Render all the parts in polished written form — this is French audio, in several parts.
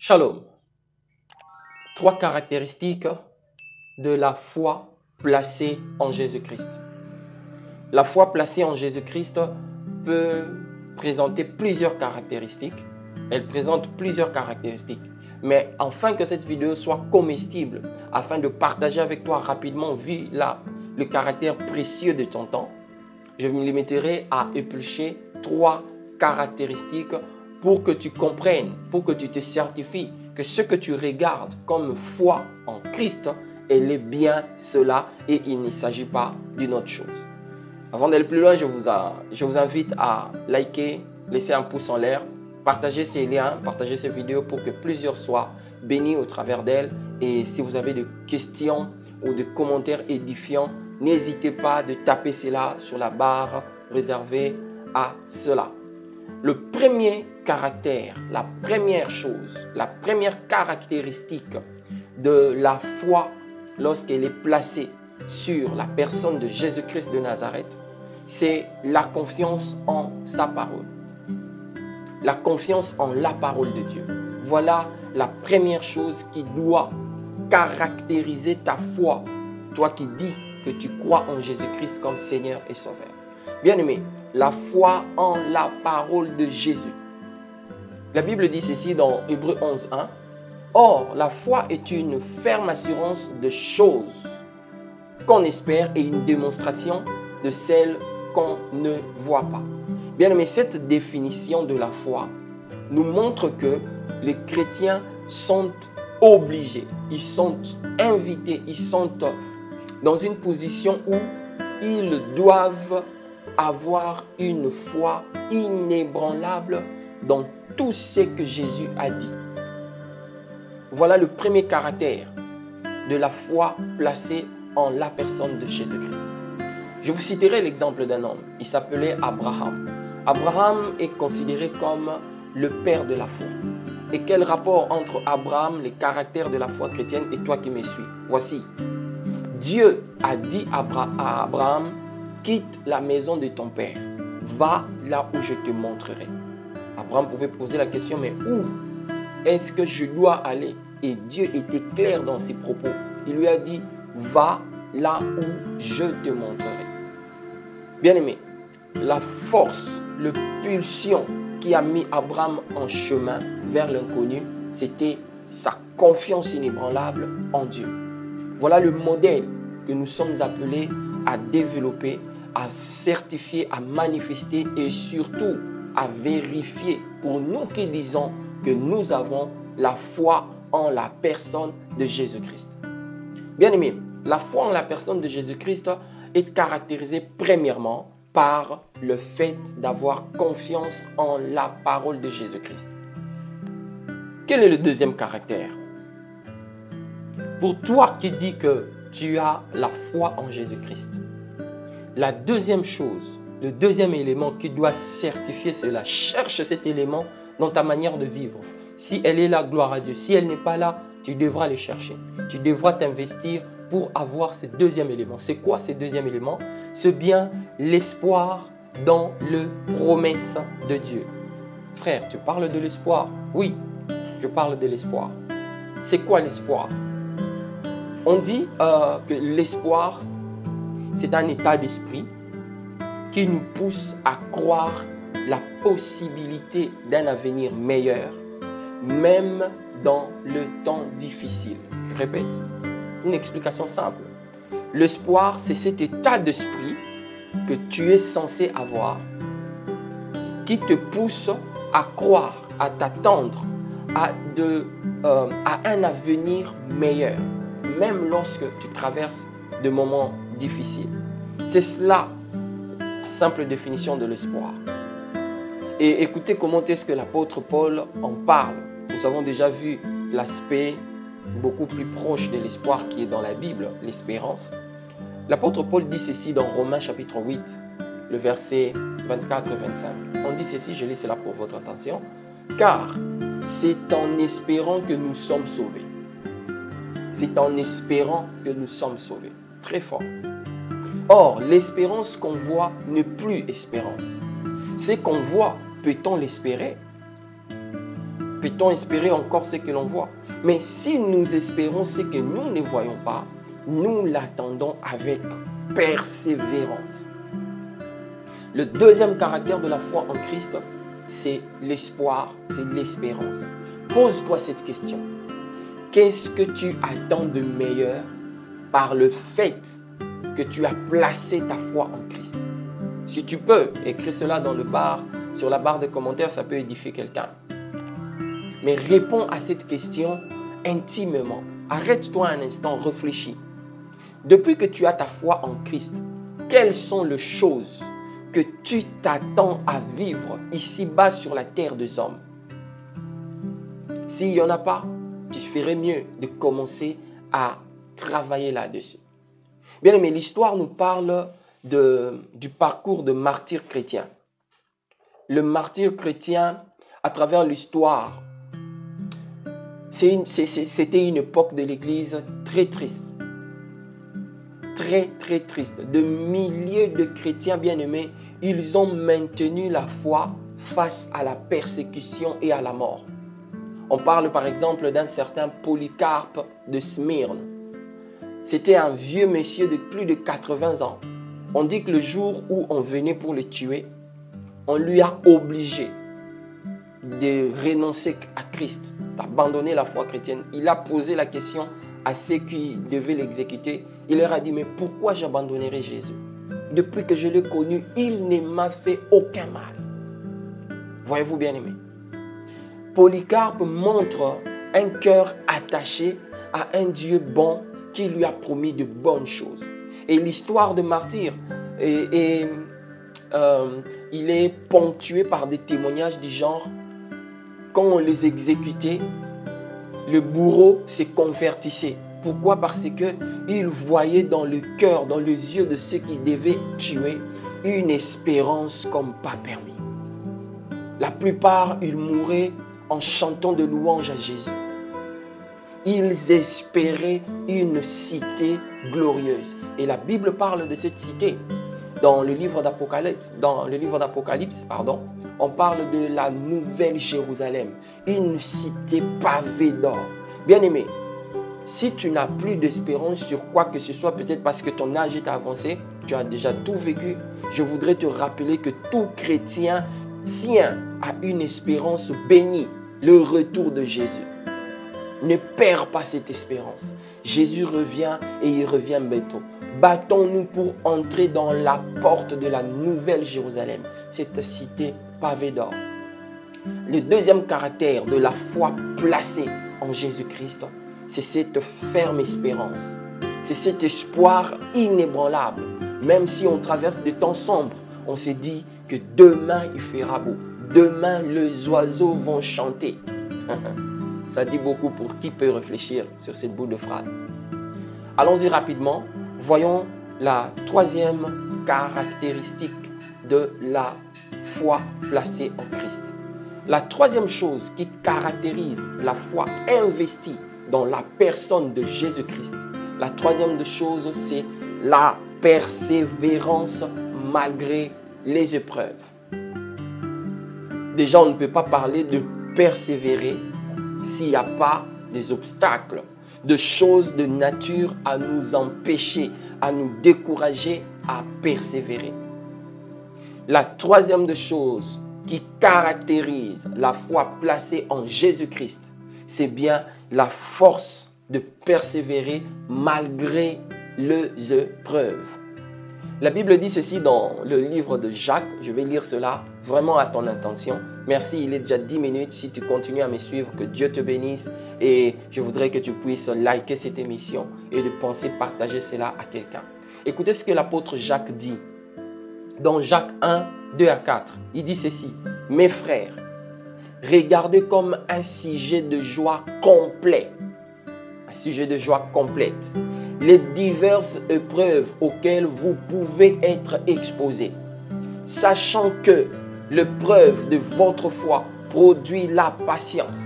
Shalom. 3 caractéristiques de la foi placée en Jésus-Christ. La foi placée en Jésus-Christ peut présenter plusieurs caractéristiques. Elle présente plusieurs caractéristiques. Mais afin que cette vidéo soit comestible, afin de partager avec toi rapidement, vu le caractère précieux de ton temps, je me limiterai à éplucher 3 caractéristiques pour que tu comprennes, pour que tu te certifies que ce que tu regardes comme foi en Christ, elle est bien cela et il ne s'agit pas d'une autre chose. Avant d'aller plus loin, je vous invite à liker, laisser un pouce en l'air, partager ces liens, partager ces vidéos pour que plusieurs soient bénis au travers d'elles. Et si vous avez des questions ou des commentaires édifiants, n'hésitez pas de taper cela sur la barre réservée à cela. Le premier caractère, la première chose, la première caractéristique de la foi lorsqu'elle est placée sur la personne de Jésus-Christ de Nazareth, c'est la confiance en sa parole. La confiance en la parole de Dieu. Voilà la première chose qui doit caractériser ta foi, toi qui dis que tu crois en Jésus-Christ comme Seigneur et Sauveur. Bien-aimé, la foi en la parole de Jésus. La Bible dit ceci dans Hébreux 11:1. Or, la foi est une ferme assurance de choses qu'on espère et une démonstration de celles qu'on ne voit pas. Bien-aimé, cette définition de la foi nous montre que les chrétiens sont obligés, ils sont invités, ils sont dans une position où ils doivent avoir une foi inébranlable dans tout ce que Jésus a dit. Voilà le premier caractère de la foi placée en la personne de Jésus-Christ. Je vous citerai l'exemple d'un homme. Il s'appelait Abraham. Abraham est considéré comme le père de la foi. Et quel rapport entre Abraham, les caractères de la foi chrétienne et toi qui me suis? Voici. Dieu a dit à Abraham, quitte la maison de ton père, va là où je te montrerai. Abraham pouvait poser la question, mais où est-ce que je dois aller? Et Dieu était clair dans ses propos. Il lui a dit, va là où je te montrerai. Bien-aimé, la force, la pulsion qui a mis Abraham en chemin vers l'inconnu, c'était sa confiance inébranlable en Dieu. Voilà le modèle que nous sommes appelés à développer, à certifier, à manifester et surtout à vérifier pour nous qui disons que nous avons la foi en la personne de Jésus-Christ. Bien-aimé, la foi en la personne de Jésus-Christ est caractérisée premièrement par le fait d'avoir confiance en la parole de Jésus-Christ. Quel est le deuxième caractère? Pour toi qui dis que tu as la foi en Jésus-Christ, la deuxième chose, le deuxième élément qui doit certifier cela, cherche cet élément dans ta manière de vivre. Si elle est là, gloire à Dieu. Si elle n'est pas là, tu devras le chercher. Tu devras t'investir pour avoir ce deuxième élément. C'est quoi ce deuxième élément? C'est bien l'espoir dans les promesses de Dieu. Frère, tu parles de l'espoir? Oui, je parle de l'espoir. C'est quoi l'espoir? On dit que l'espoir, c'est un état d'esprit qui nous pousse à croire la possibilité d'un avenir meilleur, même dans le temps difficile. Je répète, une explication simple. L'espoir, c'est cet état d'esprit que tu es censé avoir qui te pousse à croire, à t'attendre à un avenir meilleur, même lorsque tu traverses des moments difficiles. C'est cela, la simple définition de l'espoir. Et écoutez comment est-ce que l'apôtre Paul en parle. Nous avons déjà vu l'aspect beaucoup plus proche de l'espoir qui est dans la Bible, l'espérance. L'apôtre Paul dit ceci dans Romains chapitre 8, le verset 24 et 25. On dit ceci, je lis cela pour votre attention. Car c'est en espérant que nous sommes sauvés. C'est en espérant que nous sommes sauvés. Très fort. Or, l'espérance qu'on voit n'est plus espérance. Ce qu'on voit, peut-on l'espérer? peut-on espérer encore ce que l'on voit? Mais si nous espérons ce que nous ne voyons pas, nous l'attendons avec persévérance. Le deuxième caractère de la foi en Christ, c'est l'espoir, c'est l'espérance. Pose-toi cette question. Qu'est-ce que tu attends de meilleur par le fait que tu as placé ta foi en Christ? Si tu peux, écrire cela dans sur la barre de commentaires, ça peut édifier quelqu'un. Mais réponds à cette question intimement. Arrête-toi un instant, réfléchis. Depuis que tu as ta foi en Christ, quelles sont les choses que tu t'attends à vivre ici-bas sur la terre des hommes? S'il n'y en a pas, tu ferais mieux de commencer à travailler là-dessus. Bien aimé, l'histoire nous parle du parcours de martyrs chrétiens. Le martyr chrétien, à travers l'histoire, c'était une époque de l'Église très triste. Très, très triste. De milliers de chrétiens bien-aimés, ils ont maintenu la foi face à la persécution et à la mort. On parle par exemple d'un certain Polycarpe de Smyrne. C'était un vieux monsieur de plus de 80 ans. On dit que le jour où on venait pour le tuer, on lui a obligé de renoncer à Christ, d'abandonner la foi chrétienne. Il a posé la question à ceux qui devaient l'exécuter. Il leur a dit, mais pourquoi j'abandonnerai Jésus? Depuis que je l'ai connu, il ne m'a fait aucun mal. Voyez-vous bien aimé? Polycarpe montre un cœur attaché à un Dieu bon qui lui a promis de bonnes choses. Et l'histoire de martyr, il est ponctué par des témoignages du genre, quand on les exécutait, le bourreau se convertissait. Pourquoi? Parce qu'il voyait dans le cœur, dans les yeux de ceux qui devaient tuer, une espérance comme pas permis. La plupart, ils mouraient en chantant de louanges à Jésus. Ils espéraient une cité glorieuse. Et la Bible parle de cette cité. Dans le livre d'Apocalypse, on parle de la nouvelle Jérusalem, une cité pavée d'or. Bien-aimé, si tu n'as plus d'espérance sur quoi que ce soit, peut-être parce que ton âge est avancé, tu as déjà tout vécu, je voudrais te rappeler que tout chrétien tient à une espérance bénie, le retour de Jésus. Ne perds pas cette espérance. Jésus revient et il revient bientôt. Battons-nous pour entrer dans la porte de la nouvelle Jérusalem, cette cité pavée d'or. Le deuxième caractère de la foi placée en Jésus-Christ, c'est cette ferme espérance. C'est cet espoir inébranlable. Même si on traverse des temps sombres, on se dit que demain il fera beau. Demain les oiseaux vont chanter. Ça dit beaucoup pour qui peut réfléchir sur cette bout de phrase. Allons-y rapidement. Voyons la troisième caractéristique de la foi placée en Christ. La troisième chose qui caractérise la foi investie dans la personne de Jésus-Christ, la troisième chose, c'est la persévérance malgré les épreuves. Déjà, on ne peut pas parler de persévérer s'il n'y a pas des obstacles, de choses de nature à nous empêcher, à nous décourager à persévérer. La troisième des choses qui caractérise la foi placée en Jésus-Christ, c'est bien la force de persévérer malgré les épreuves. La Bible dit ceci dans le livre de Jacques. Je vais lire cela vraiment à ton intention. Merci, il est déjà 10 minutes. Si tu continues à me suivre, que Dieu te bénisse. Et je voudrais que tu puisses liker cette émission et de penser partager cela à quelqu'un. Écoutez ce que l'apôtre Jacques dit. Dans Jacques 1, 2 à 4, il dit ceci. Mes frères, regardez comme un sujet de joie complet. Un sujet de joie complète. Les diverses épreuves auxquelles vous pouvez être exposés, sachant que l'épreuve de votre foi produit la patience.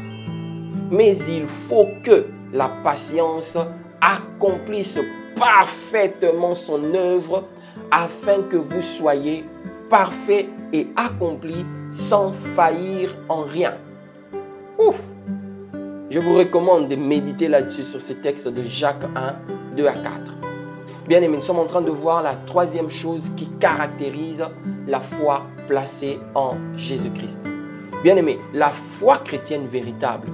Mais il faut que la patience accomplisse parfaitement son œuvre afin que vous soyez parfaits et accomplis sans faillir en rien. Ouf. Je vous recommande de méditer là-dessus sur ce texte de Jacques 1, 2 à 4. Bien aimé, nous sommes en train de voir la troisième chose qui caractérise la foi placée en Jésus-Christ. Bien aimé, la foi chrétienne véritable,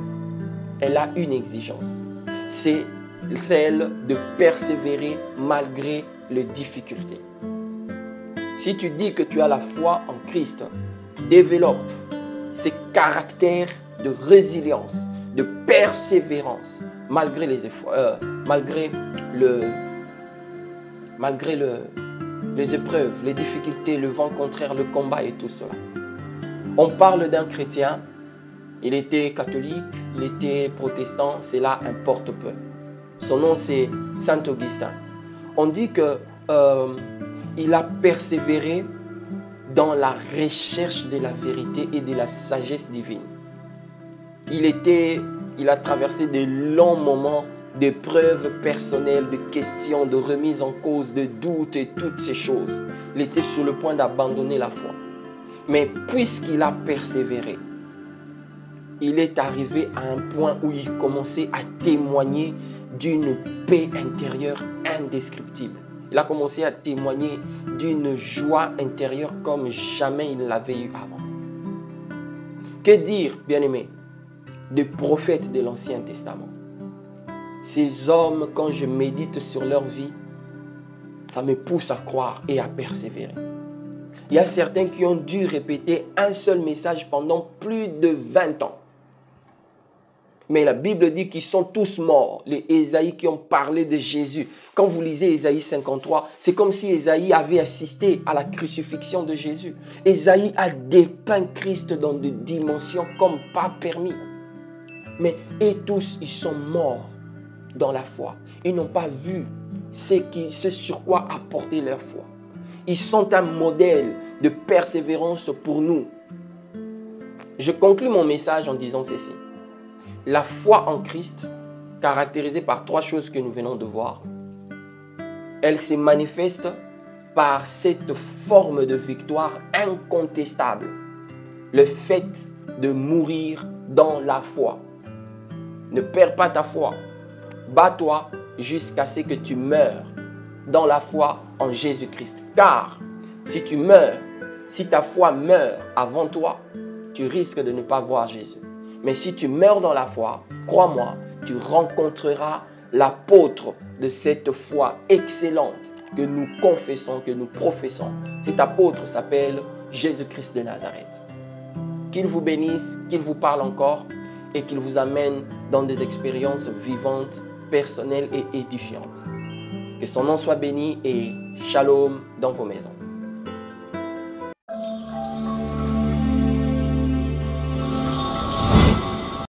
elle a une exigence. C'est celle de persévérer malgré les difficultés. Si tu dis que tu as la foi en Christ, développe ces caractères de résilience, de persévérance, malgré les efforts, les épreuves, les difficultés, le vent contraire, le combat et tout cela. On parle d'un chrétien, il était catholique, il était protestant, cela importe peu. Son nom c'est Saint Augustin. On dit qu'il a persévéré dans la recherche de la vérité et de la sagesse divine. Il a traversé de longs moments d'épreuves personnelles, de questions, de remise en cause, de doutes et toutes ces choses. Il était sur le point d'abandonner la foi. Mais puisqu'il a persévéré, il est arrivé à un point où il commençait à témoigner d'une paix intérieure indescriptible. Il a commencé à témoigner d'une joie intérieure comme jamais il l'avait eu avant. Que dire, bien-aimés, des prophètes de l'Ancien Testament? Ces hommes, quand je médite sur leur vie, ça me pousse à croire et à persévérer. Il y a certains qui ont dû répéter un seul message pendant plus de 20 ans. Mais la Bible dit qu'ils sont tous morts, les Ésaïe qui ont parlé de Jésus. Quand vous lisez Ésaïe 53, c'est comme si Ésaïe avait assisté à la crucifixion de Jésus. Ésaïe a dépeint Christ dans des dimensions comme pas permis. Mais et tous, ils sont morts dans la foi. Ils n'ont pas vu ce sur quoi apporter leur foi. Ils sont un modèle de persévérance pour nous. Je conclus mon message en disant ceci. La foi en Christ, caractérisée par trois choses que nous venons de voir, elle se manifeste par cette forme de victoire incontestable. Le fait de mourir dans la foi. Ne perds pas ta foi. Bats-toi jusqu'à ce que tu meurs dans la foi en Jésus-Christ. Car si tu meurs, si ta foi meurt avant toi, tu risques de ne pas voir Jésus. Mais si tu meurs dans la foi, crois-moi, tu rencontreras l'apôtre de cette foi excellente que nous confessons, que nous professons. Cet apôtre s'appelle Jésus-Christ de Nazareth. Qu'il vous bénisse, qu'il vous parle encore et qu'il vous amène dans des expériences vivantes, personnelles et édifiantes. Que son nom soit béni et shalom dans vos maisons.